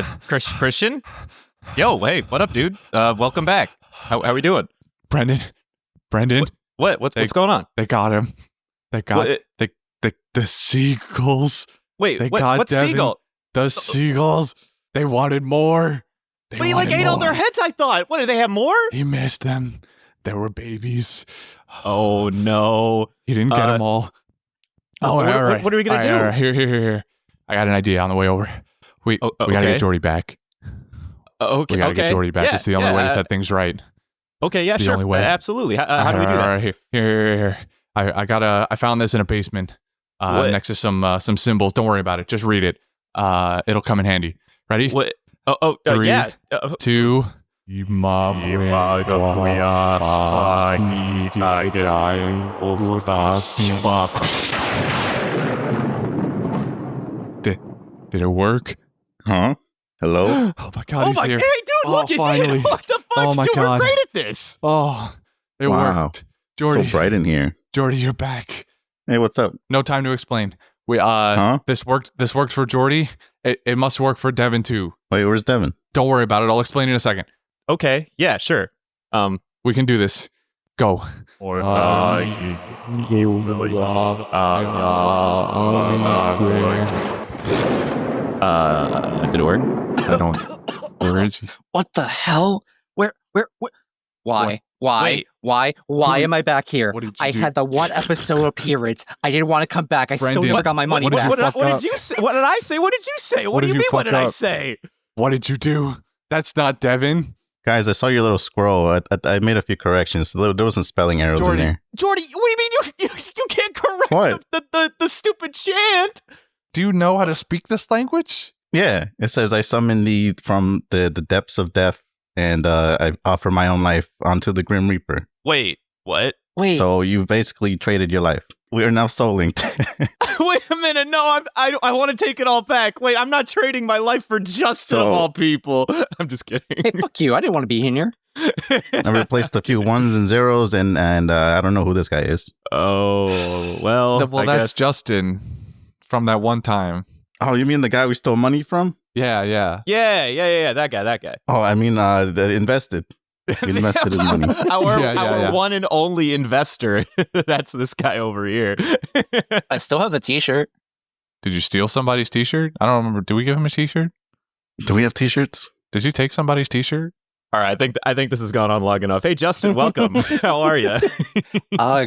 Christian? Yo, hey, what up, dude? Welcome back. How we doing? Brendan. What's going on? They got him. They got the seagulls. Wait, They what got Devin. seagull? The seagulls. They wanted more. But he ate all their heads, I thought. What, did they have more? He missed them. There were babies. Oh, no. He didn't get them all. All right. What are we going to do? All right, here. I got an idea on the way over. We got to get Jordy back. Okay. We got to get Jordy back. Yeah, it's the only way to set things right. Okay, yeah, it's the sure. only way. Absolutely. How do we do that? All right, here. I found this in a basement next to some symbols. Don't worry about it. Just read it. It'll come in handy. Ready? What? 3, yeah. 2. Did it work? Huh? Hello? Oh my God, he's here. Hey, dude, look at finally. it. What the fuck? Oh my dude, God. we're great at this. Oh, it Wow. worked. Jordy, So bright in here. Jordy, you're back. Hey, what's up? No time to explain. We Huh? This worked for Jordy. It must work for Devin too. Wait, where's Devin? Don't worry about it. I'll explain in a second. Okay, yeah, sure. We can do this. Go. Did it work? I don't. Where is he? What the hell? Where? Why? Wait. Why am I back here? What did you I do? had the one episode appearance. I didn't want to come back. I Brendan, still never got my money what did back. you fuck What up? did you say? What did I say? What did you say? What What do did you you mean? What fuck did I up? say? What did you do? That's not Devin. Guys, I saw your little scroll. I made a few corrections. There was some spelling errors Jordy. in there. Jordy, what do you mean you can't correct What? the stupid chant? Do you know how to speak this language? Yeah, it says, I summon thee from the depths of death, and I offer my own life onto the Grim Reaper. Wait, what? Wait, So you've basically traded your life. We are now soul linked. Wait a minute, no, I want to take it all back. Wait, I'm not trading my life for Justin of So- all people. I'm just kidding. hey, fuck you. I didn't want to be in here. I replaced a few ones and zeros, and I don't know who this guy is. Oh, well, I That's guess. Justin from that one time. Oh, you mean the guy we stole money from? Yeah. Yeah, that guy. Oh, I mean the invested. We invested his money. Our Yeah. one and only investor. That's this guy over here. I still have the T-shirt. Did you steal somebody's T-shirt? I don't remember. Did we give him a T-shirt? Do we have t-shirts? Did you take somebody's T-shirt? All right, I think this has gone on long enough. Hey, Justin, welcome. How are you?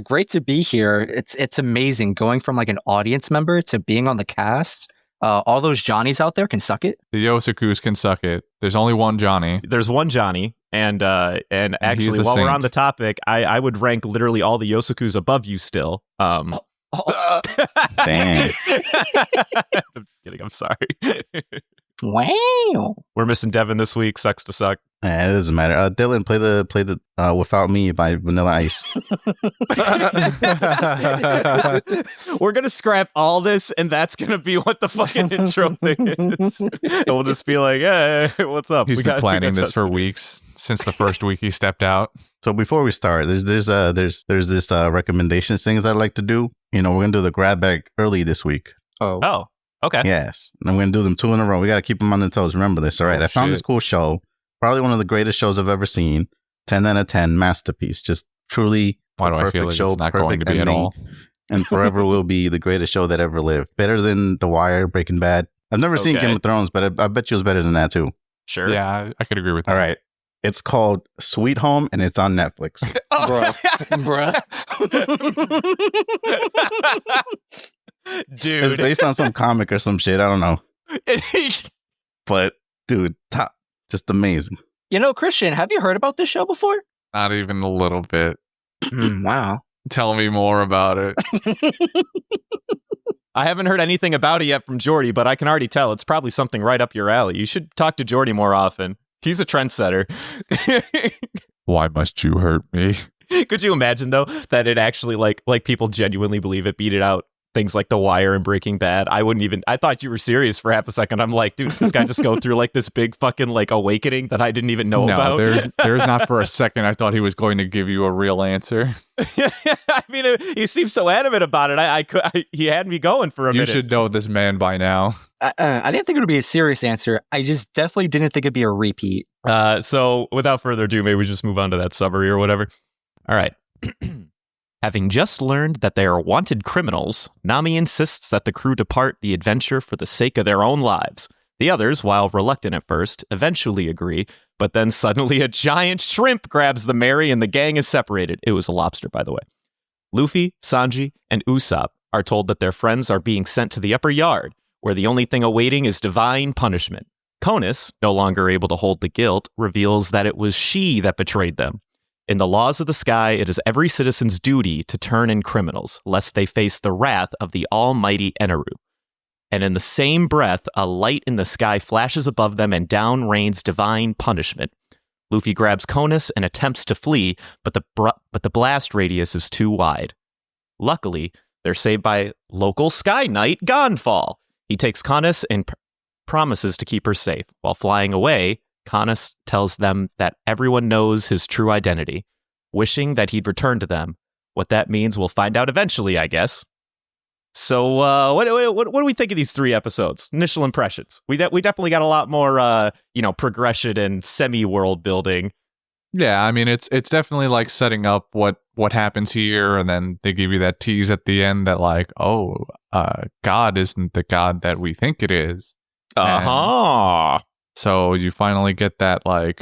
Great to be here. It's amazing going from like an audience member to being on the cast. All those Johnnies out there can suck it. The Yosakus can suck it. There's only one Johnny. There's one Johnny, and actually, the while we're on saint. the topic, I would rank literally all the Yosakus above you still. Damn. I'm just kidding. I'm sorry. Wow. We're missing Devin this week. Sucks to suck. It doesn't matter. Dylan, play the Without Me by Vanilla Ice. We're gonna scrap all this, and that's gonna be what the fucking intro thing is. And we'll just be like, "Hey, what's up?" He's We been got planning this Justin. for weeks since the first week he stepped out. So before we start, there's this recommendations things I'd like to do. You know, we're gonna do the grab bag early this week. Oh, okay. Yes, and we're gonna do them 2 in a row. We gotta keep them on their toes. Remember this, all right? Oh, I found this shit. cool show. Probably one of the greatest shows I've ever seen. 10 out of 10, masterpiece. Just truly Why do a I feel perfect like show, it's not going to perfect be at ending, all? and forever will be the greatest show that ever lived. Better than The Wire, Breaking Bad. I've never seen Okay. Game of Thrones, but I bet you it was better than that too. Sure. Yeah, I could agree with that. All right. It's called Sweet Home, and it's on Netflix. Bruh. It's Dude. based on some comic or some shit. I don't know. But, dude, top. Just amazing. You know, Christian, have you heard about this show before? Not even a little bit. Wow. Tell me more about it. I haven't heard anything about it yet from Jordy, but I can already tell it's probably something right up your alley. You should talk to Jordy more often. He's a trendsetter. Why must you hurt me? Could you imagine though that it actually like people genuinely believe it beat it out things like The Wire and Breaking Bad. I thought you were serious for half a second. I'm like, dude, this guy just go through like this big fucking like awakening that I didn't even know about. There's not for a second I thought he was going to give you a real answer. I mean, he seems so adamant about it. He had me going for a minute. You should know this man by now. I didn't think it would be a serious answer. I just definitely didn't think it'd be a repeat. So without further ado, maybe we just move on to that summary or whatever. All right. Having just learned that they are wanted criminals, Nami insists that the crew depart the adventure for the sake of their own lives. The others, while reluctant at first, eventually agree, but then suddenly a giant shrimp grabs the Mary and the gang is separated. It was a lobster, by the way. Luffy, Sanji, and Usopp are told that their friends are being sent to the upper yard, where the only thing awaiting is divine punishment. Konus, no longer able to hold the guilt, reveals that it was she that betrayed them. In the laws of the sky, it is every citizen's duty to turn in criminals, lest they face the wrath of the almighty Eneru. And in the same breath, a light in the sky flashes above them and down rains divine punishment. Luffy grabs Konus and attempts to flee, but the blast radius is too wide. Luckily, they're saved by local Sky Knight, Gonfall. He takes Konus and promises to keep her safe. While flying away, Konus tells them that everyone knows his true identity, wishing that he'd return to them. What that means, we'll find out eventually, I guess. So, what do we think of these 3 episodes? Initial impressions. We definitely got a lot more, progression and semi-world building. Yeah, I mean, it's definitely like setting up what happens here, and then they give you that tease at the end that like, God isn't the God that we think it is. So you finally get that like,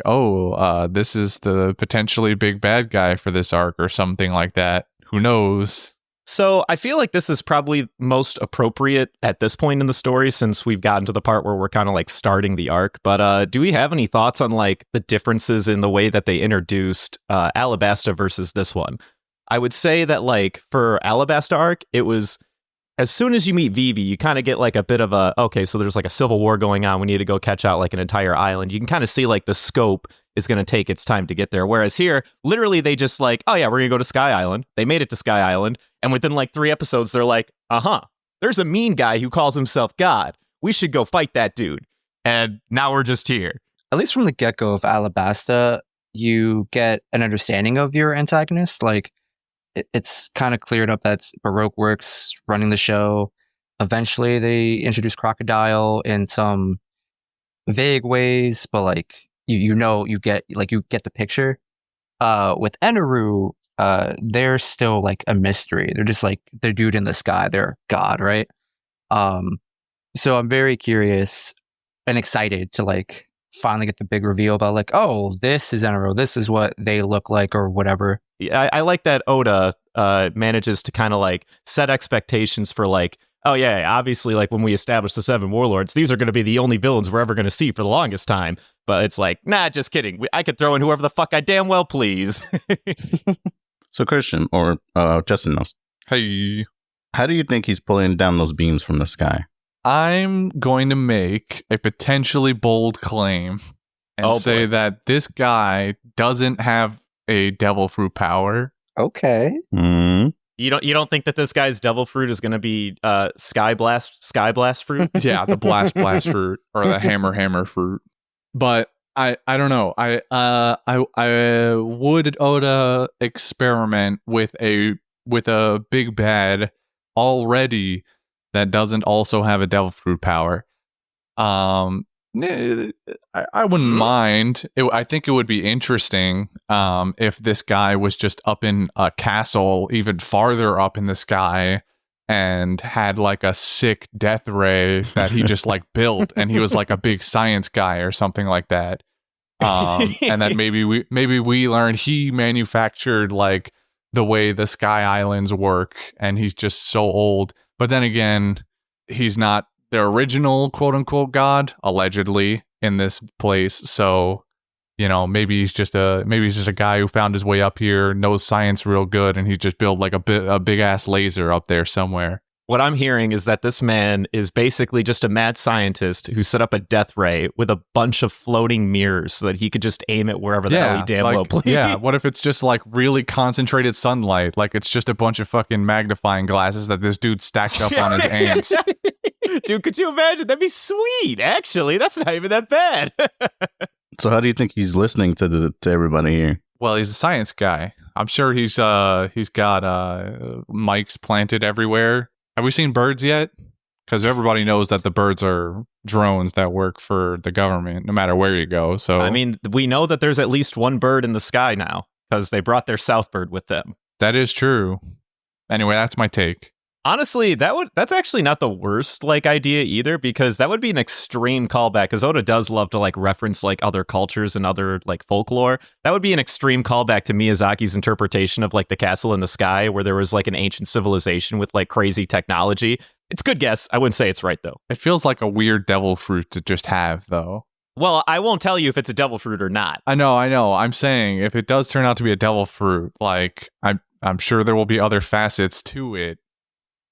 this is the potentially big bad guy for this arc or something like that. Who knows? So I feel like this is probably most appropriate at this point in the story since we've gotten to the part where we're kind of like starting the arc. But do we have any thoughts on like the differences in the way that they introduced Alabasta versus this one? I would say that like for Alabasta arc, it was as soon as you meet Vivi, you kind of get like a bit of a, okay, so there's like a civil war going on. We need to go catch out like an entire island. You can kind of see like the scope is going to take its time to get there. Whereas here, literally they just like, oh yeah, we're going to go to Sky Island. They made it to Sky Island. And within like 3 episodes, they're like, there's a mean guy who calls himself God. We should go fight that dude. And now we're just here. At least from the get-go of Alabasta, you get an understanding of your antagonist. Like, it's kind of cleared up that Baroque Works running the show. Eventually, they introduce Crocodile in some vague ways, but like you get the picture. With Eneru, they're still like a mystery. They're just like the dude in the sky. They're God, right? So I'm very curious and excited to like finally get the big reveal about like, oh, this is Eneru. This is what they look like or whatever. Yeah, I like that Oda manages to kind of like set expectations for like, oh yeah, obviously like when we establish the 7 warlords, these are going to be the only villains we're ever going to see for the longest time. But it's like, nah, just kidding. I could throw in whoever the fuck I damn well please. So Christian, or Justin knows. Hey. How do you think he's pulling down those beams from the sky? I'm going to make a potentially bold claim and say that this guy doesn't have a devil fruit power. Okay. Mm-hmm. You don't think that this guy's devil fruit is going to be sky blast fruit? Yeah, the blast fruit or the hammer fruit. But I don't know. I would Oda experiment with a big bad already that doesn't also have a devil fruit power. I wouldn't mind. I think it would be interesting if this guy was just up in a castle even farther up in the sky and had like a sick death ray that he just like built and he was like a big science guy or something like that. And that maybe we learned he manufactured like the way the Sky Islands work and he's just so old. But then again, he's not the original quote unquote god, allegedly, in this place. So, you know, maybe he's just a guy who found his way up here, knows science real good, and he just built like a big ass laser up there somewhere. what I'm hearing is that this man is basically just a mad scientist who set up a death ray with a bunch of floating mirrors so that he could just aim it wherever the hell he damn well pleased. Yeah, what if it's just like really concentrated sunlight? Like it's just a bunch of fucking magnifying glasses that this dude stacked up on his ants. Dude, could you imagine? That'd be sweet, actually. That's not even that bad. So how do you think he's listening to everybody here? Well, he's a science guy. I'm sure he's got mics planted everywhere. Have we seen birds yet? Because everybody knows that the birds are drones that work for the government, no matter where you go. So I mean, we know that there's at least one bird in the sky now because they brought their South bird with them. That is true. Anyway, that's my take. Honestly, that's actually not the worst idea either, because that would be an extreme callback, because Oda does love to reference other cultures and other folklore. That would be an extreme callback to Miyazaki's interpretation of the castle in the sky, where there was an ancient civilization with crazy technology. It's a good guess. I wouldn't say it's right though. It feels like a weird devil fruit to just have though. Well, I won't tell you if it's a devil fruit or not. I know. I'm saying if it does turn out to be a devil fruit, I'm sure there will be other facets to it.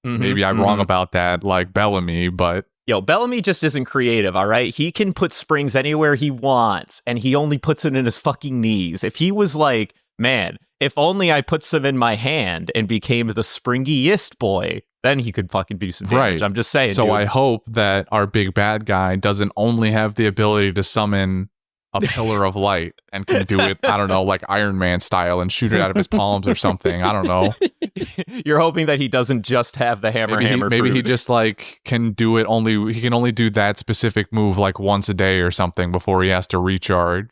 Maybe I'm wrong about that, like Bellamy, but... Yo, Bellamy just isn't creative, all right? He can put springs anywhere he wants, and he only puts it in his fucking knees. If he was like, man, if only I put some in my hand and became the springiest boy, then he could fucking do some damage. Right. I'm just saying, So dude. I hope that our big bad guy doesn't only have the ability to summon a pillar of light and can do it, I don't know, like Iron Man style and shoot it out of his palms or something. I don't know. You're hoping that he doesn't just have the hammer Maybe fruit. he just can do it he can only do that specific move once a day or something before he has to recharge.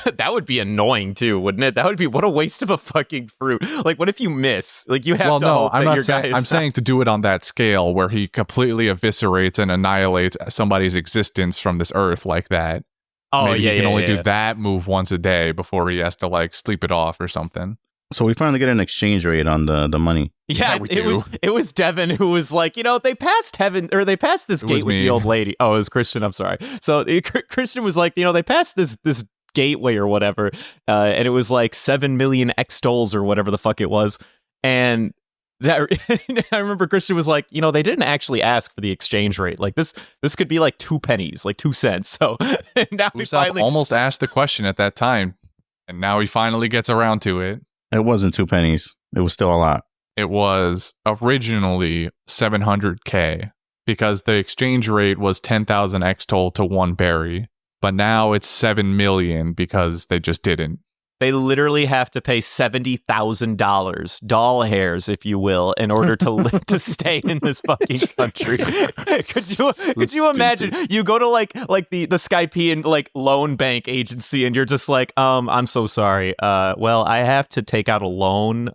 That would be annoying too, wouldn't it? That would be what a waste of a fucking fruit. What if you miss? You have to hope that your guy is I'm saying to do it on that scale where he completely eviscerates and annihilates somebody's existence from this earth like that. Oh, Maybe yeah, he can only yeah. do that move once a day before he has to sleep it off or something. So we finally get an exchange rate on the money. Yeah, we it do. was Devin who was like, they passed they passed this It gate was with me. the old lady. Oh, it was Christian. I'm sorry. So Christian was like, they passed this gateway or whatever, and it was 7 million extols or whatever the fuck it was, and that I remember Christian was like, they didn't actually ask for the exchange rate. This could be 2 pennies, 2 cents. So now we Usopp finally almost asked the question at that time, and now he finally gets around to it. It wasn't 2 pennies. It was still a lot. It was originally 700k because the exchange rate was 10,000 extol to 1 berry, but now it's 7 million because they just didn't. They literally have to pay $70,000, doll hairs, if you will, in order to stay in this fucking country. Could you imagine? You go to the Skypean loan bank agency, and you're just like, I'm so sorry. Well, I have to take out a loan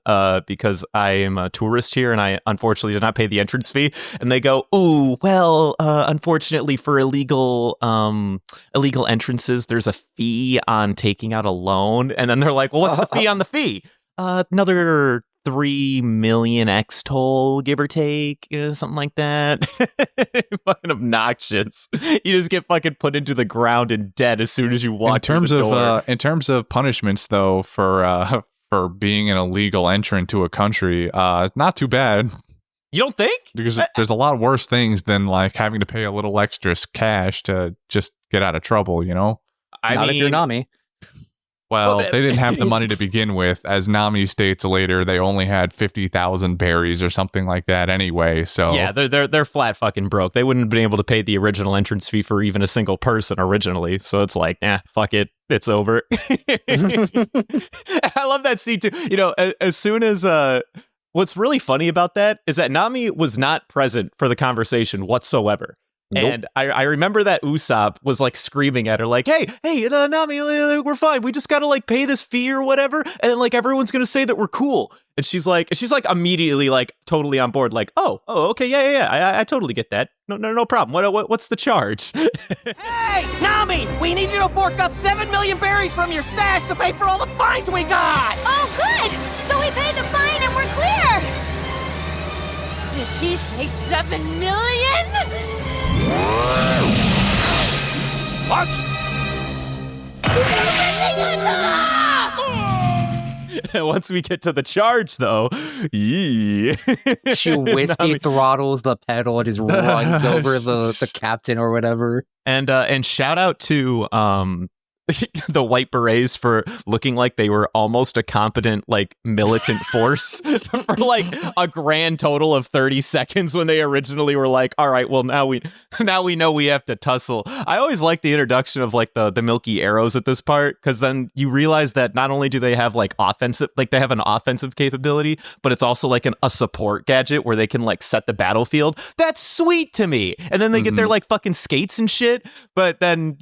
because I am a tourist here, and I unfortunately did not pay the entrance fee. And they go, ooh, well, unfortunately for illegal entrances, there's a fee on taking out a loan. And then they're like, well, what's the fee on the fee? Another 3 million X toll, give or take, something like that. Fucking obnoxious. You just get fucking put into the ground and dead as soon as you walk through the door. In terms of punishments, though, for being an illegal entrant to a country, not too bad. You don't think? Because there's a lot worse things than having to pay a little extra cash to just get out of trouble, Not if you're Nami. Well, they didn't have the money to begin with. As Nami states later, they only had 50,000 berries or something like that anyway. So yeah, they're flat fucking broke. They wouldn't have been able to pay the original entrance fee for even a single person originally. So it's fuck it, it's over. I love that scene too. As soon as what's really funny about that is that Nami was not present for the conversation whatsoever. Nope. And I remember that Usopp was screaming at her hey, Nami, we're fine. We just gotta pay this fee or whatever, and then everyone's gonna say that we're cool. And she's immediately totally on board. Oh, okay, yeah. I totally get that. No problem. What's the charge? Hey, Nami, we need you to fork up 7 million berries from your stash to pay for all the fines we got. Oh, good! So we paid the fine and we're clear! Did he say 7 million? What? You're ripping us off! Once we get to the charge, though, She whiskey throttles the pedal and just runs over the captain or whatever. And shout out to the white berets for looking like they were almost a competent like militant force for like a grand total of 30 seconds when they originally were like, all right, well now we know we have to tussle. I always like the introduction of like the milky arrows at this part, because then you realize that not only do they have like they have an offensive capability, but it's also like a support gadget where they can like set the battlefield. That's sweet to me. And then they get their like fucking skates and shit, but then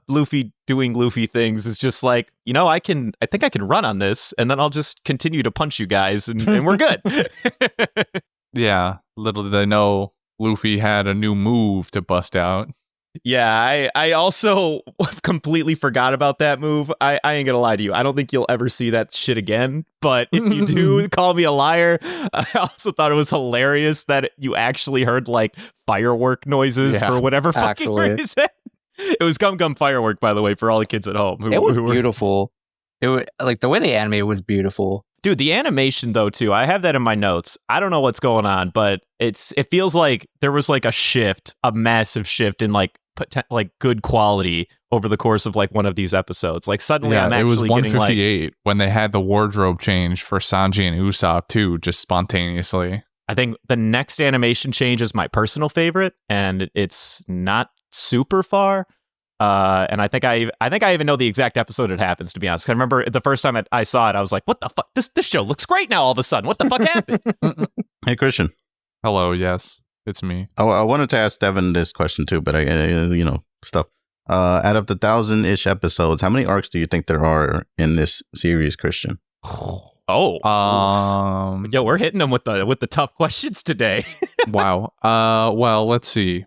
Luffy doing Luffy things is just like, I think I can run on this, and then I'll just continue to punch you guys, and we're good. Yeah, little did they know Luffy had a new move to bust out. Yeah, I also completely forgot about that move. I ain't gonna lie to you. I don't think you'll ever see that shit again. But if you do, call me a liar. I also thought it was hilarious that you actually heard like firework noises for whatever fucking reason. It was Gum Gum Firework, by the way, for all the kids at home. It was beautiful. It was like the way they animated was beautiful. Dude, the animation though too. I have that in my notes. I don't know what's going on, but it feels like there was like a massive shift in like good quality over the course of like one of these episodes. Like suddenly, I'm actually it was 158 getting, when they had the wardrobe change for Sanji and Usopp too, just spontaneously. I think the next animation change is my personal favorite, and it's not super far. And I think I even know the exact episode it happens, to be honest. I remember the first time I saw it, I was like, what the fuck? This show looks great now all of a sudden. What the fuck happened? Hey, Christian. Hello, yes, it's me. I wanted to ask Devin this question too, but stuff. Out of the 1,000-ish episodes, how many arcs do you think there are in this series, Christian? Yo, we're hitting them with the tough questions today. Wow. Well, let's see.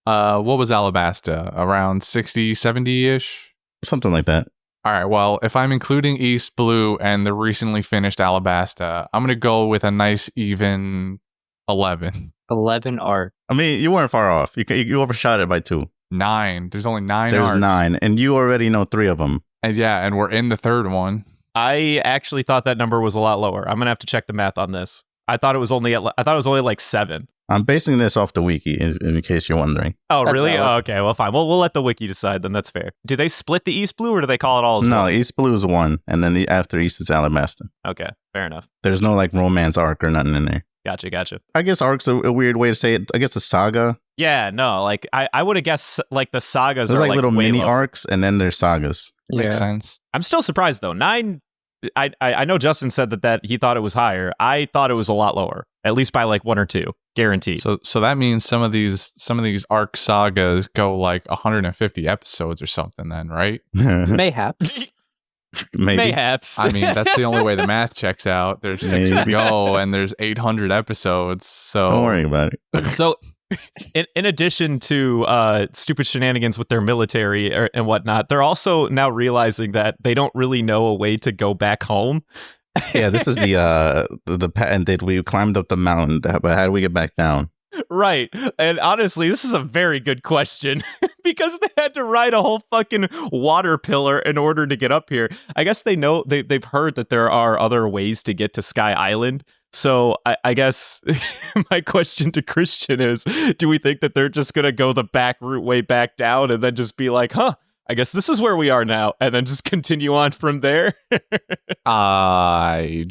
What was Alabasta? Around 60, 70-ish? Something like that. All right, well, if I'm including East Blue and the recently finished Alabasta, I'm going to go with a nice even 11. 11 arcs. I mean, you weren't far off. You overshot it by 2. 9. There's only 9 There's arcs. 9, and you already know 3 of them. And we're in the third one. I actually thought that number was a lot lower. I'm going to have to check the math on this. I thought it was only like 7. I'm basing this off the wiki, in case you're wondering. Oh, That's really? valid. Oh, okay, well, fine. We'll let the wiki decide, then that's fair. Do they split the East Blue, or do they call it all as No, one? East Blue is 1, and then after East is Alabasta. Okay, fair enough. There's no like romance arc or nothing in there. Gotcha. I guess arc's a weird way to say it. I guess a saga. Yeah, no, like I would have guessed like the sagas There's are like little way mini lower. arcs, and then there's sagas. Makes sense. I'm still surprised though. 9. I know Justin said that he thought it was higher. I thought it was a lot lower, at least by like 1 or 2, guaranteed. So that means some of these arc sagas go like 150 episodes or something then, right? Mayhaps. Maybe. Mayhaps. I mean, that's the only way the math checks out. There's 6 to Maybe. go and there's 800 episodes. So Don't worry about it. So, in addition to stupid shenanigans with their military and whatnot, they're also now realizing that they don't really know a way to go back home. Yeah, this is the patent that we climbed up the mountain, but how do we get back down? Right. And honestly, this is a very good question because they had to ride a whole fucking water pillar in order to get up here. I guess they know they've heard that there are other ways to get to Sky Island. So I guess my question to Christian is, do we think that they're just going to go the back route way back down and then just be like, I guess this is where we are now, and then just continue on from there? I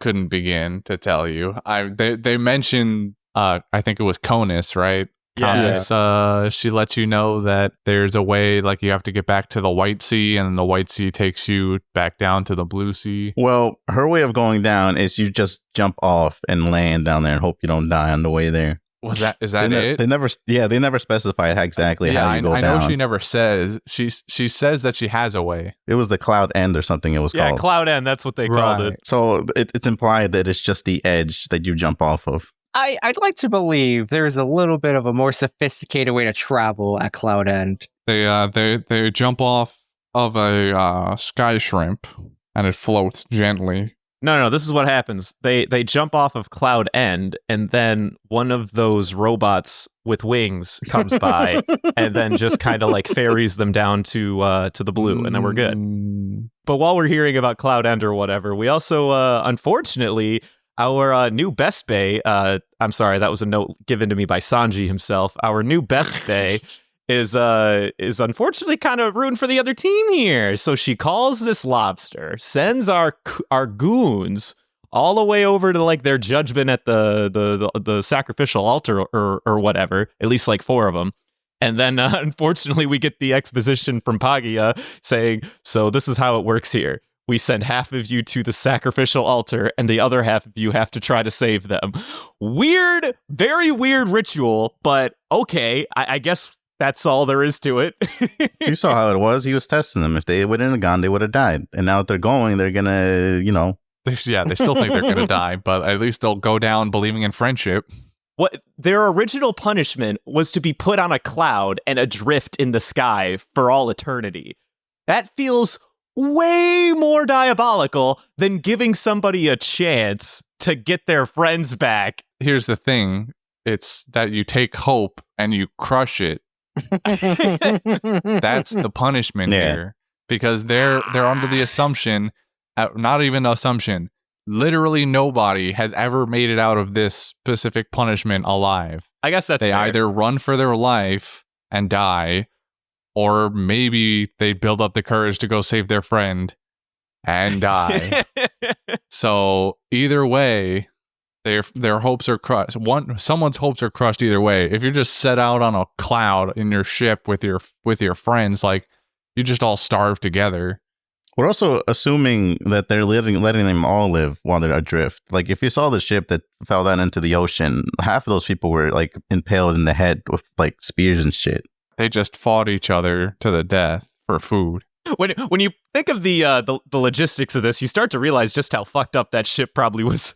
couldn't begin to tell you. They mentioned I think it was Conus, right? Yeah. Conus, she lets you know that there's a way, like you have to get back to the White Sea, and the White Sea takes you back down to the Blue Sea. Well, her way of going down is you just jump off and land down there and hope you don't die on the way there. Is that it? They never specified exactly how you go I down. know she never says. She says that she has a way. It was the Cloud End or something it was Yeah, called. Cloud End, that's what they called Right. it. So it's implied that it's just the edge that you jump off of. I'd like to believe there's a little bit of a more sophisticated way to travel at Cloud End. They jump off of a sky shrimp, and it floats gently. No, this is what happens. They jump off of Cloud End, and then one of those robots with wings comes by and then just kind of like ferries them down to the blue, and then we're good. But while we're hearing about Cloud End or whatever, we also, unfortunately, our new best bay, I'm sorry, that was a note given to me by Sanji himself. Our new best bay is unfortunately kind of rooting for the other team here. So she calls this lobster, sends our goons all the way over to like their judgment at the sacrificial altar or whatever, at least like 4 of them. And then, unfortunately, we get the exposition from Pagia saying, so this is how it works here. We send half of you to the sacrificial altar, and the other half of you have to try to save them. Weird, very weird ritual, but okay, I guess that's all there is to it. You saw how it was. He was testing them. If they wouldn't have gone, they would have died. And now that they're going, they're going to, They still think they're going to die, but at least they'll go down believing in friendship. What their original punishment was to be put on a cloud and adrift in the sky for all eternity. That feels way more diabolical than giving somebody a chance to get their friends back. Here's the thing. It's that you take hope and you crush it. That's the punishment here. Because they're under the assumption, not even assumption, literally nobody has ever made it out of this specific punishment alive. I guess that's They fair. either run for their life and die, or maybe they build up the courage to go save their friend and die. So either way, their hopes are crushed. Someone's hopes are crushed either way. If you're just set out on a cloud in your ship with your friends, like you just all starve together. We're also assuming that they're letting them all live while they're adrift. Like, if you saw the ship that fell down into the ocean, half of those people were, like, impaled in the head with, like, spears and shit. They just fought each other to the death for food. When you think of the logistics of this, you start to realize just how fucked up that ship probably was.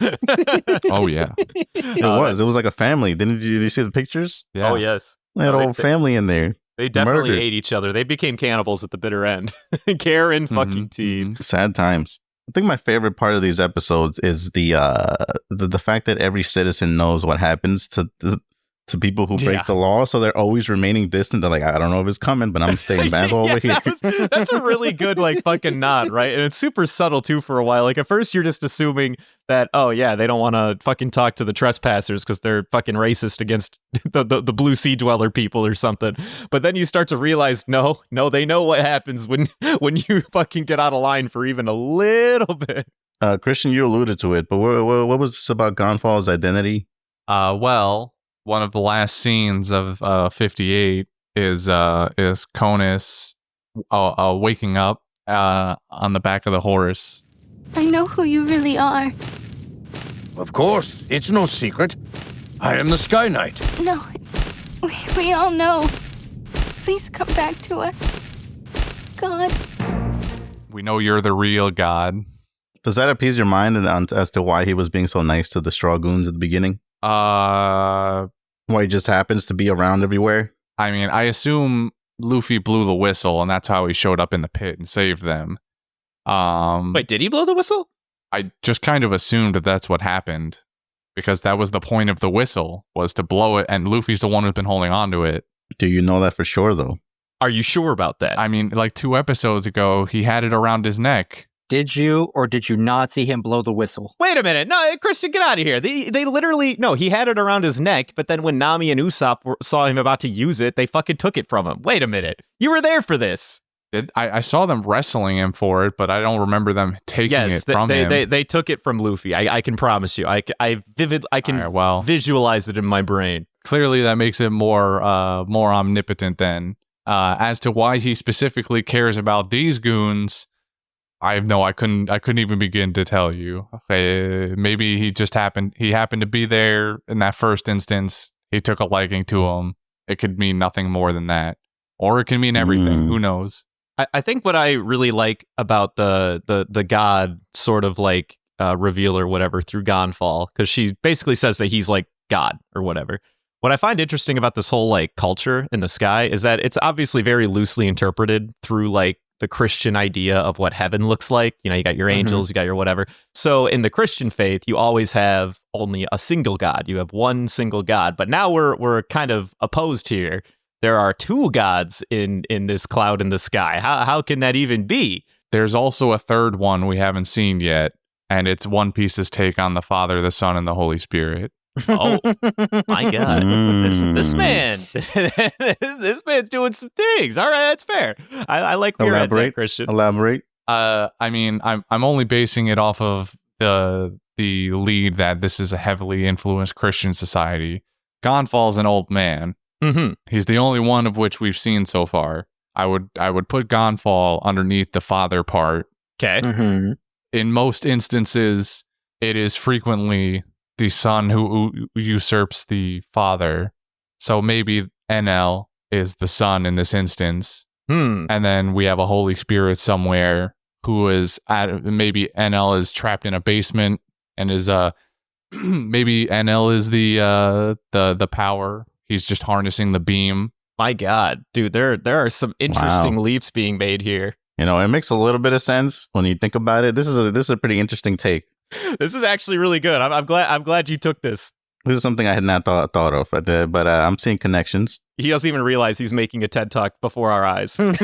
Oh, yeah. It was like a family. Did you see the pictures? Yeah. Oh, yes. They had a whole family in there. They definitely Murdered. ate each other. They became cannibals at the bitter end. Karen fucking team. Sad times. I think my favorite part of these episodes is the fact that every citizen knows what happens to people who break the law, so they're always remaining distant. They're like, I don't know if it's coming, but I'm staying back over here. That's a really good like fucking nod, right? And it's super subtle too for a while. Like at first you're just assuming that, oh yeah, they don't want to fucking talk to the trespassers because they're fucking racist against the blue sea dweller people or something. But then you start to realize, no, they know what happens when you fucking get out of line for even a little bit. Christian, you alluded to it, but what was this about Gonfal's identity? Well, one of the last scenes of 58 is Conus waking up on the back of the horse. I know who you really are. Of course, it's no secret. I am the Sky Knight. No, we all know. Please come back to us. God. We know you're the real god. Does that appease your mind as to why he was being so nice to the Straw Goons at the beginning? Why he just happens to be around everywhere? I mean, I assume Luffy blew the whistle, and that's how he showed up in the pit and saved them. Wait, did he blow the whistle? I just kind of assumed that that's what happened, because that was the point of the whistle, was to blow it, and Luffy's the one who's been holding on to it. Do you know that for sure, though? Are you sure about that? I mean, like 2 episodes ago, he had it around his neck. Did you or did you not see him blow the whistle? Wait a minute. No, Christian, get out of here. They literally, no, he had it around his neck, but then when Nami and Usopp saw him about to use it, they fucking took it from him. Wait a minute. You were there for this. I saw them wrestling him for it, but I don't remember them taking it from him. They took it from Luffy. I can promise you. I can visualize it in my brain. Clearly, that makes it more omnipotent then. As to why he specifically cares about these goons, I couldn't even begin to tell you. Maybe he happened to be there in that first instance. He took a liking to him. It could mean nothing more than that, or it can mean everything. Who knows? I think what I really like about the god sort of like reveal or whatever through Gonfall, because she basically says that he's like God or whatever. What I find interesting about this whole like culture in the sky is that it's obviously very loosely interpreted through like the Christian idea of what heaven looks like. You know, you got your angels, you got your whatever. So in the Christian faith, you always have only a single God. You have one single God. But now we're kind of opposed here. There are 2 gods in this cloud in the sky. How can that even be? There's also a third one we haven't seen yet, and it's One Piece's take on the Father, the Son, and the Holy Spirit. Oh my God! This man, this man's doing some things. All right, that's fair. I like where you're at, Christian. Elaborate. I mean, I'm only basing it off of the lead that this is a heavily influenced Christian society. Gonfal's an old man. Mm-hmm. He's the only one of which we've seen so far. I would put Gonfal underneath the father part. Okay. Mm-hmm. In most instances, it is frequently the son who usurps the father. So maybe NL is the son in this instance. And then we have a Holy Spirit somewhere who is maybe NL is trapped in a basement and is maybe NL is the power. He's just harnessing the beam. My God, dude, there are some interesting leaps being made here. You know, it makes a little bit of sense when you think about it. This is a pretty interesting take. This is actually really good. I'm glad you took this. This is something I had not thought of, but I'm seeing connections. He doesn't even realize he's making a TED Talk before our eyes. I've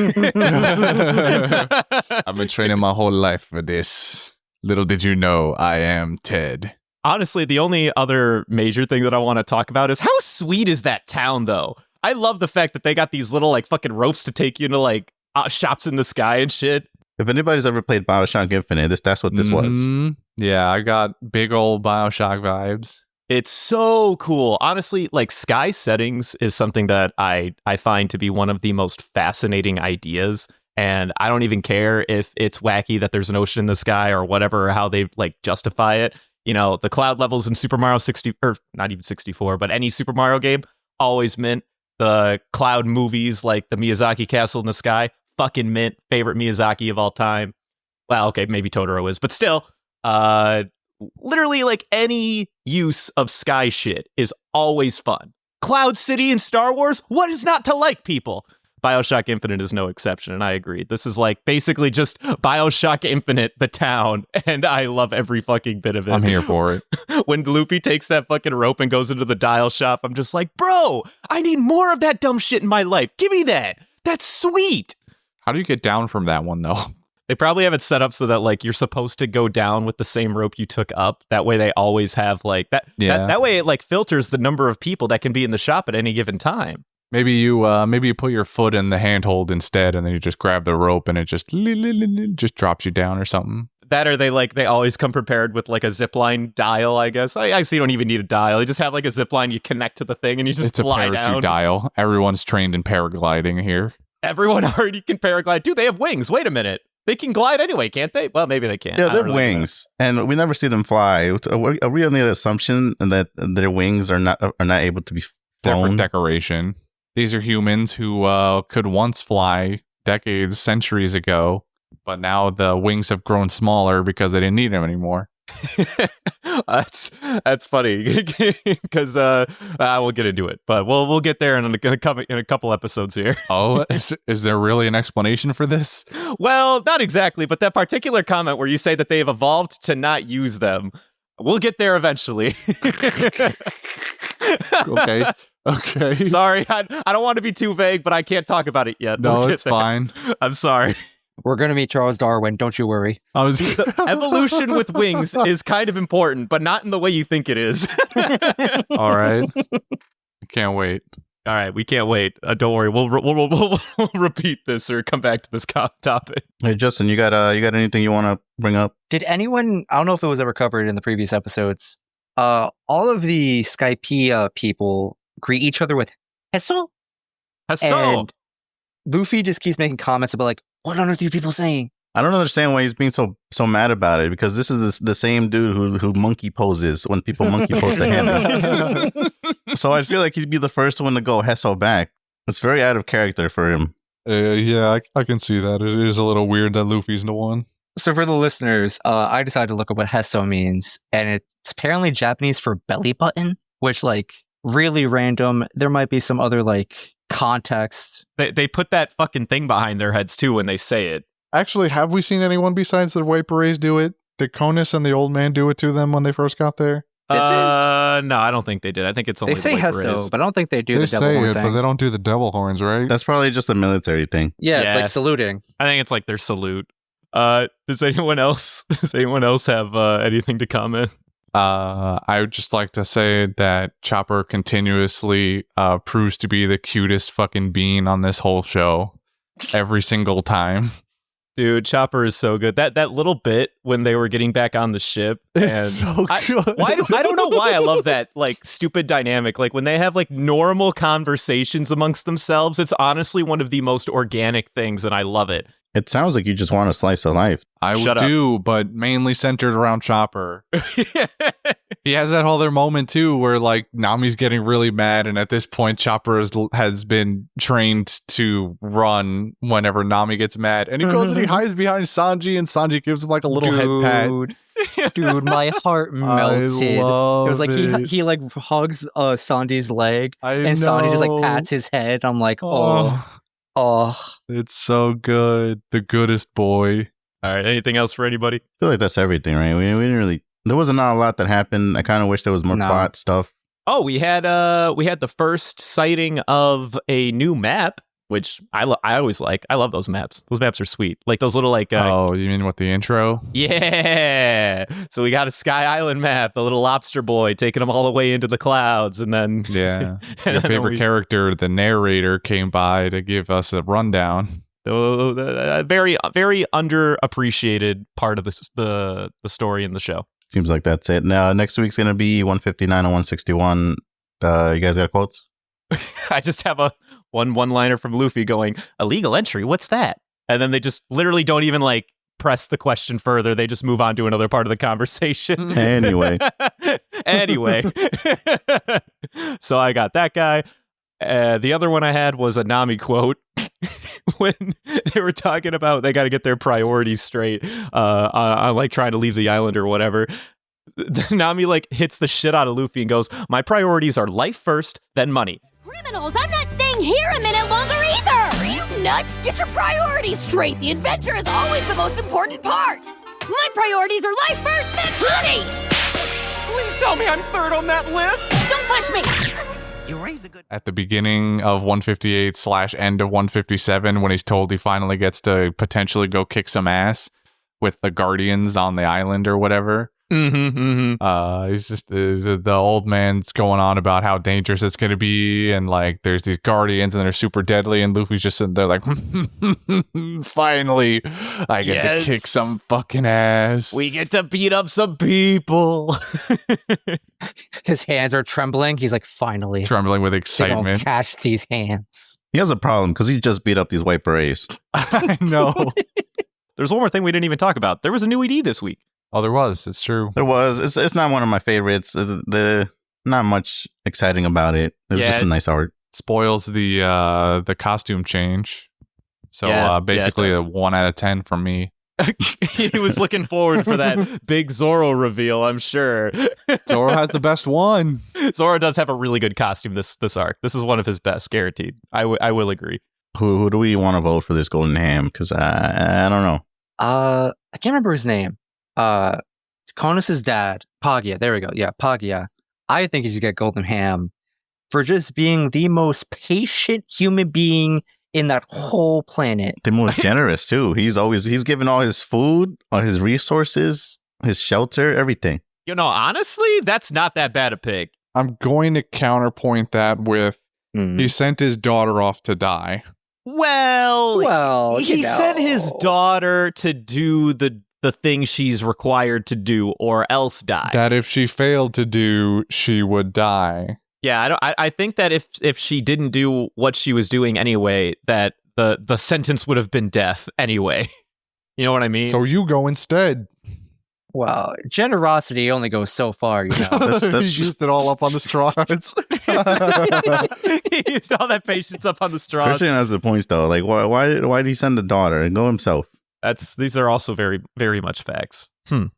been training my whole life for this. Little did you know, I am Ted. Honestly, the only other major thing that I want to talk about is how sweet is that town, though? I love the fact that they got these little like fucking ropes to take you into like shops in the sky and shit. If anybody's ever played BioShock Infinite, that's what this was. Yeah, I got big old BioShock vibes. It's so cool. Honestly, like sky settings is something that I find to be one of the most fascinating ideas. And I don't even care if it's wacky that there's an ocean in the sky or whatever, or how they like justify it. You know, the cloud levels in Super Mario 60, or not even 64, but any Super Mario game always mint. The cloud movies like the Miyazaki Castle in the Sky, fucking mint. Favorite Miyazaki of all time. Well, okay, maybe Totoro is, but still, literally like any use of sky shit is always fun. Cloud City in Star Wars, what is not to like, people? BioShock Infinite is no exception, and I agree. This is like basically just BioShock Infinite, the town, and I love every fucking bit of it. I'm here for it. When Luffy takes that fucking rope and goes into the dial shop, I'm just like, bro, I need more of that dumb shit in my life. Give me that. That's sweet. How do you get down from that one, though? They probably have it set up so that like you're supposed to go down with the same rope you took up. That way they always have like that. Yeah. That way it like filters the number of people that can be in the shop at any given time. Maybe you put your foot in the handhold instead, and then you just grab the rope, and it just drops you down or something. That or they always come prepared with like a zipline dial, I guess. I see you don't even need a dial. You just have like a zipline you connect to the thing and you just fly down. It's a parachute dial. Everyone's trained in paragliding here. Everyone already can paraglide. Dude, they have wings. Wait a minute. They can glide anyway, can't they? Well, maybe they can't. Yeah, they have wings, and we never see them fly. Are we on the assumption that their wings are not able to be flown? Different decoration. These are humans who could once fly decades, centuries ago, but now the wings have grown smaller because they didn't need them anymore. That's funny because I won't get into it, but we'll get there in a couple episodes here. Oh, is there really an explanation for this? Well, not exactly, but that particular comment where you say that they have evolved to not use them, we'll get there eventually. Okay. Sorry, I don't want to be too vague, but I can't talk about it yet. No, it's fine. I'm sorry. We're going to meet Charles Darwin. Don't you worry. Evolution with wings is kind of important, but not in the way you think it is. All right. I can't wait. All right, we can't wait. Don't worry. We'll repeat this or come back to this topic. Hey, Justin, you got anything you want to bring up? Did anyone? I don't know if it was ever covered in the previous episodes. All of the Skypiea people greet each other with "Hesso." And Luffy just keeps making comments about like, what on earth are you people saying? I don't understand why he's being so mad about it, because this is the same dude who monkey poses when people monkey pose to him. So I feel like he'd be the first one to go Hesso back. It's very out of character for him. Yeah, I can see that. It is a little weird that Luffy's the one. So for the listeners, I decided to look up what Hesso means, and it's apparently Japanese for belly button, which like really random. There might be some other like context. They put that fucking thing behind their heads too when they say it. Actually, have we seen anyone besides the White Berets do it? Did Conus and the old man do it to them when they first got there? No, I don't think they did. I think it's only they say the White Hesso, Berets. but I don't think they do the devil horn thing. But they don't do the devil horns, right? That's probably just a military thing. Yeah, it's like saluting. I think it's like their salute. Does anyone else have anything to comment? I would just like to say that Chopper continuously proves to be the cutest fucking bean on this whole show every single time. Dude, Chopper is so good. That little bit when they were getting back on the ship. And It's so good. I don't know why I love that like stupid dynamic. Like when they have like normal conversations amongst themselves, it's honestly one of the most organic things, and I love it. It sounds like you just want a slice of life. I Shut do, but mainly centered around Chopper. He has that whole other moment too where like Nami's getting really mad, and at this point Chopper has been trained to run whenever Nami gets mad, and he goes and he hides behind Sanji, and Sanji gives him like a little head pat. Dude, my heart melted. It was like it. he like hugs Sanji's leg, and know. Sanji just like pats his head. I'm like, oh. It's so good. The goodest boy. All right, anything else for anybody? I feel like that's everything, right? We didn't really. There wasn't a lot that happened. I kind of wish there was more plot stuff. Oh, we had the first sighting of a new map, which I always like. I love those maps. Those maps are sweet. Like those little like. Oh, you mean with the intro? Yeah. So we got a Sky Island map, the little lobster boy taking them all the way into the clouds, and then Yeah. Your favorite character, the narrator, came by to give us a rundown. a very very underappreciated part of the story in the show. Seems like that's it. Now next week's gonna be 159 and 161. You guys got quotes? I just have a one-liner from Luffy going, "Illegal entry, what's that?" And then they just literally don't even like press the question further. They just move on to another part of the conversation. Anyway. So I got that guy. The other one I had was a Nami quote when they were talking about they got to get their priorities straight on like trying to leave the island or whatever. Nami like hits the shit out of Luffy and goes, "My priorities are life first, then money." Criminals, I'm not staying here a minute longer either! Are you nuts? Get your priorities straight! The adventure is always the most important part! My priorities are life first, then money! Please tell me I'm third on that list! Don't push me! You raise a good... At the beginning of 158 / end of 157, when he's told he finally gets to potentially go kick some ass with the Guardians on the island or whatever. He's just the old man's going on about how dangerous it's going to be, and like there's these Guardians and they're super deadly, and Luffy's just sitting there like, finally, I get to kick some fucking ass. We get to beat up some people. His hands are trembling. He's like, finally. Trembling with They excitement. won't catch these hands. He has a problem because he just beat up these white berets. I know. There's one more thing we didn't even talk about. There was a new ED this week. Oh, there was. It's true. There was. It's not one of my favorites. Not much exciting about it. It was just a nice art. Spoils the costume change. So basically a 1 out of 10 from me. He was looking forward for that big Zoro reveal, I'm sure. Zoro has the best one. Zoro does have a really good costume this arc. This is one of his best, guaranteed. I will agree. Who do we want to vote for this golden ham? Because I don't know. I can't remember his name. It's Cronus' dad, Paglia. There we go. Yeah, Paglia. I think he should get golden ham for just being the most patient human being in that whole planet. The most generous too. He's given all his food, all his resources, his shelter, everything. You know, honestly, that's not that bad a pick. I'm going to counterpoint that with he sent his daughter off to die. Well, he sent his daughter to do the thing she's required to do or else die. That if she failed to do, she would die. Yeah, I think that if she didn't do what she was doing anyway, that the sentence would have been death anyway. You know what I mean? So you go instead. Well, generosity only goes so far, you know. He used it all up on the straws. He used all that patience up on the straws. Christian has the points though. Like why did he send the daughter and go himself? These are also very, very much facts.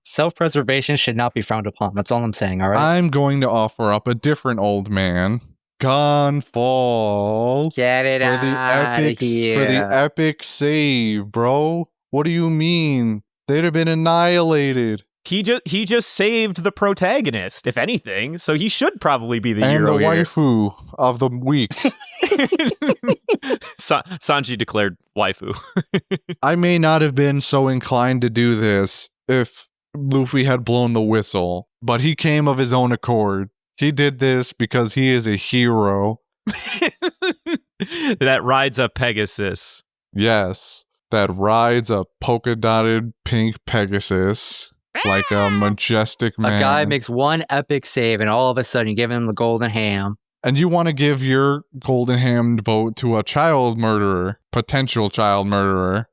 Self-preservation should not be frowned upon. That's all I'm saying, all right? I'm going to offer up a different old man. Gunfall. Get it out of here. For the epic save, bro. What do you mean? They'd have been annihilated. He just saved the protagonist, if anything. So he should probably be the hero and the here. waifu of the week. Sanji declared waifu. I may not have been so inclined to do this if Luffy had blown the whistle, but he came of his own accord. He did this because he is a hero. That rides a Pegasus. Yes, that rides a polka-dotted pink Pegasus like a majestic man. A guy makes one epic save, and all of a sudden you give him the golden ham. And you want to give your golden hand vote to a child murderer, potential child murderer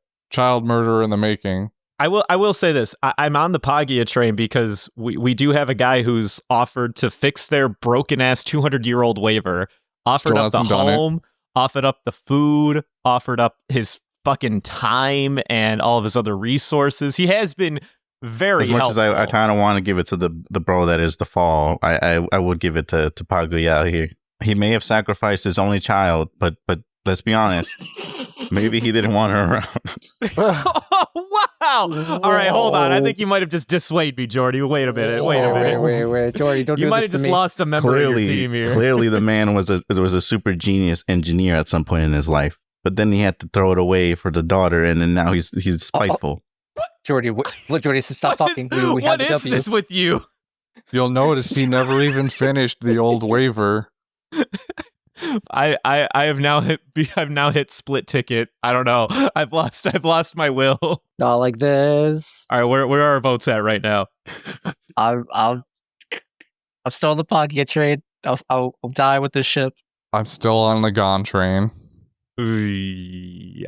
in the making. I will say this. I'm on the Pagia train because we do have a guy who's offered to fix their broken-ass 200-year-old waiver, offered Still up the hasn't done it. home, offered up the food, offered up his fucking time and all of his other resources. He has been very As much helpful. as I kind of want to give it to the bro that is the fall, I would give it to Paguya here. He may have sacrificed his only child, but let's be honest, maybe he didn't want her around. Wow! All right, hold on. I think you might have just dissuaded me, Jordy. Wait a minute. Wait, Jordy, don't You do might this have to just me. lost a member of your team here. Clearly, the man was a super genius engineer at some point in his life, but then he had to throw it away for the daughter, and then now he's spiteful. Jordy, Jordy, stop talking. We What have the is W. this with you? You'll notice he never even finished the old waiver. I have now hit split ticket. I don't know. I've lost my will. Not like this. All right, where are our votes at right now? I'm still on the pocket trade. I'll die with this ship. I'm still on the Gon train.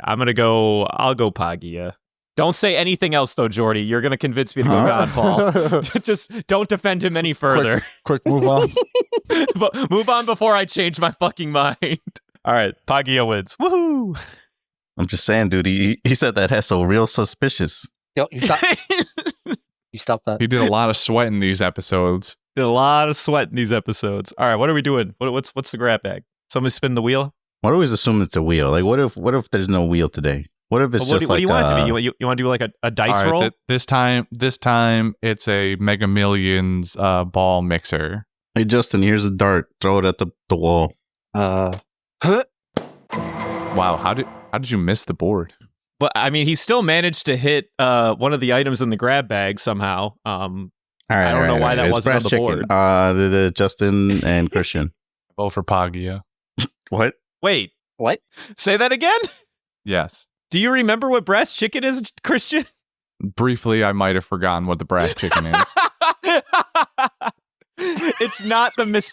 I'll go Pagia. Don't say anything else though, Jordy. You're gonna convince me to go Godfall. Just don't defend him any further. Quick, move on. But move on before I change my fucking mind. All right, Pagia wins. Woohoo! I'm just saying, dude. He said that Hesso real suspicious. Yo, you stop. You stop that. He did a lot of sweat in these episodes. Did a lot of sweat in these episodes. All right, what are we doing? What's the grab bag? Somebody spin the wheel. What always assume it's a wheel? Like, what if there's no wheel today? What if it's What just do you like want it to be? You want to do like a dice All right, roll? this time it's a Mega Millions ball mixer. Hey, Justin, here's a dart. Throw it at the wall. Wow, how did you miss the board? But I mean, he still managed to hit one of the items in the grab bag somehow. All right, I don't know why that It's wasn't on brass the chicken. board. The Justin and Christian. Vote for Pagia. What? Wait, What? say that again? Yes. Do you remember what brass chicken is, Christian? Briefly, I might have forgotten what the brass chicken is. It's not the Miss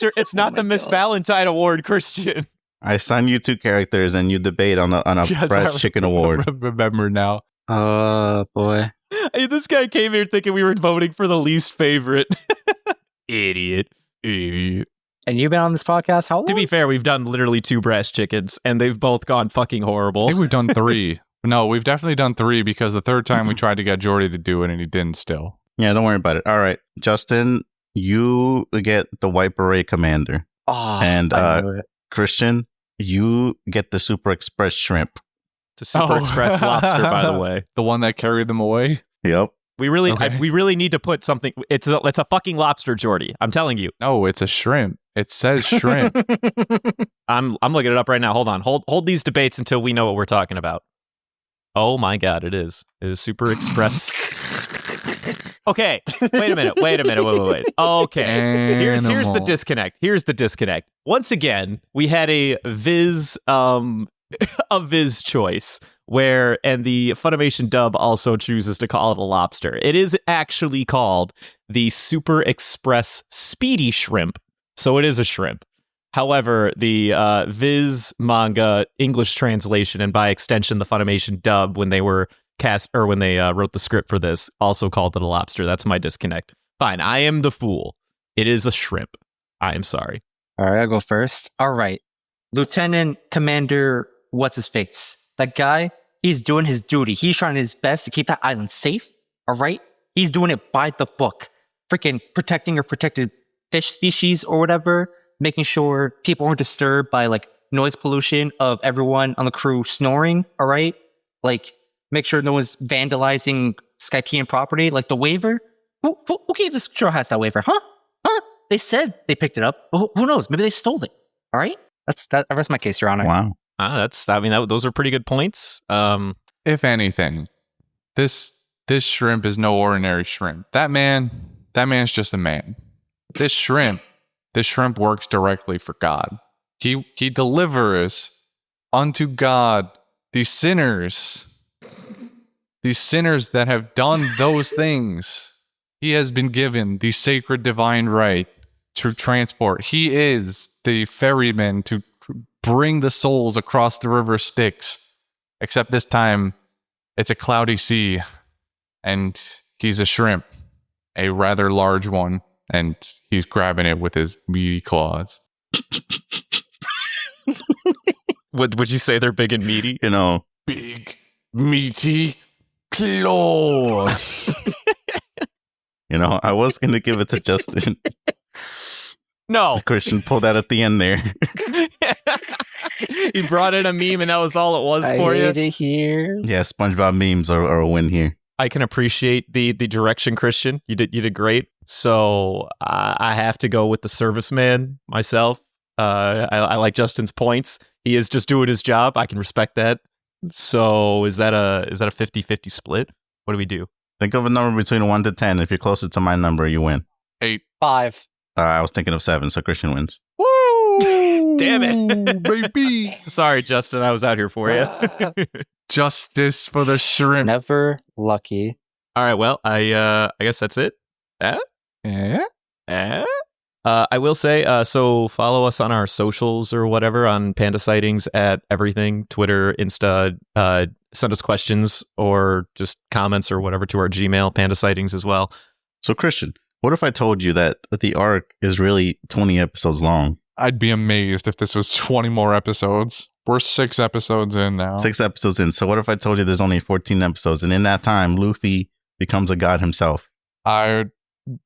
God. Valentine Award, Christian. I assign you 2 characters and you debate on a Yes, brass I chicken award. Remember now. Boy. Hey, this guy came here thinking we were voting for the least favorite. Idiot. And you've been on this podcast how long? To be fair, we've done literally 2 brass chickens, and they've both gone fucking I horrible. think we've done 3. No, we've definitely done 3 because the third time we tried to get Jordy to do it and he didn't still. Yeah, don't worry about it. All right, Justin, you get the White Beret Commander. Oh, And, I knew it. Christian, you get the Super Express Shrimp. It's a Super Express lobster, by the way. The one that carried them away? Yep. We really, Okay. we really need to put something. It's a fucking lobster, Jordy. I'm telling you. No, it's a shrimp. It says shrimp. I'm looking it up right now. Hold on. Hold these debates until we know what we're talking about. Oh my God, it is. It is Super Express. Okay, wait a minute. Wait. Okay, here's the Animal. disconnect. Here's the disconnect. Once again, we had a Viz choice and the Funimation dub also chooses to call it a lobster. It is actually called the Super Express Speedy Shrimp, so it is a shrimp. However, the Viz manga English translation, and by extension the Funimation dub, when they were when they wrote the script for this, also called it a lobster. That's my disconnect. Fine, I am the fool. It is a shrimp. I am sorry. All right, I'll go first. All right. Lieutenant Commander, what's his face? That guy, he's doing his duty. He's trying his best to keep that island safe. All right? He's doing it by the book. Freaking protecting your protected fish species or whatever. Making sure people aren't disturbed by like noise pollution of everyone on the crew snoring. All right? Like, make sure no one's vandalizing Skypean property. Like the waiver, Who gave the Straw Hats that waiver? Huh? They said they picked it up. Who knows? Maybe they stole it. All right. I rest my case, Your Honor. Wow. Those are pretty good points. If anything, this shrimp is no ordinary shrimp. That man's just a man. This shrimp works directly for God. He delivers unto God these sinners that have done those things. He has been given the sacred divine right to transport. He is the ferryman to bring the souls across the river Styx. Except this time, it's a cloudy sea, and he's a shrimp, a rather large one, and he's grabbing it with his meaty claws. Would you say they're big and meaty? You know, Big, meaty claws. you know, I was going to give it to Justin. No. Christian pulled that at the end there. You brought in a meme and that was all it was for you. I hate it here. Yeah, SpongeBob memes are a win here. I can appreciate the direction, Christian. You did great. So I have to go with the serviceman myself. I like Justin's points. He is just doing his job. I can respect that. So is that a 50-50 split? What do we do? Think of a number between 1 to 10. If you're closer to my number, you win. 8. 5. I was thinking of 7, so Christian wins. Woo! Damn it. Baby! Sorry, Justin. I was out here for you. Justice for the shrimp. Never lucky. All right. Well, I guess that's it. Yeah? I will say, so follow us on our socials or whatever on Panda Sightings at everything, Twitter, Insta, send us questions or just comments or whatever to our Gmail, Panda Sightings as well. So Christian, what if I told you that the arc is really 20 episodes long? I'd be amazed if this was 20 more episodes. We're 6 episodes in now. 6 episodes in. So what if I told you there's only 14 episodes, and in that time, Luffy becomes a god himself? I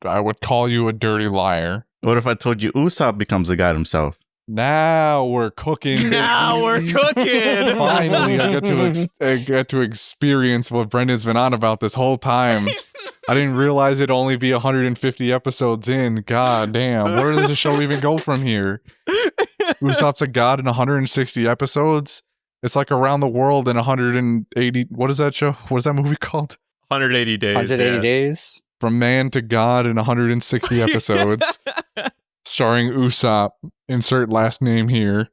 would call you a dirty liar. What if I told you Usopp becomes a god himself? Now we're cooking. Now we're cooking. Finally, I get to experience what Brendan's been on about this whole time. I didn't realize it'd only be 150 episodes in. God damn. Where does the show even go from here? Usopp's a god in 160 episodes? It's like Around the World in 180. What is that show? What is that movie called? 180 days. 180 days. From man to god in 160 episodes. Starring Usopp. Insert last name here.